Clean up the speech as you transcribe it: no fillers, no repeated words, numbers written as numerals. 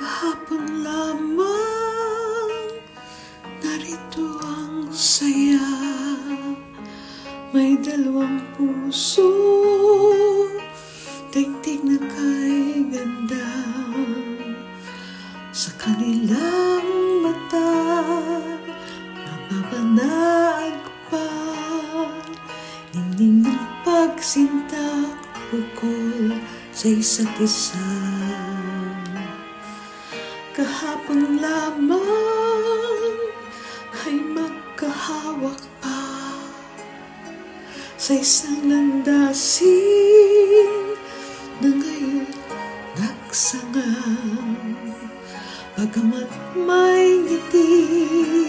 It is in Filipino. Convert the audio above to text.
Kahapon lamang narito ang saya. May dalawang puso, daigdig na kay ganda. Sa kanilang mata, napapanaan ko pa ningning ng pagsinta, ukol sa isa't isa. Kahapon lamang ay magkahawak pa sa isang landasin na ngayon nagsangam. Bagamat may ngiti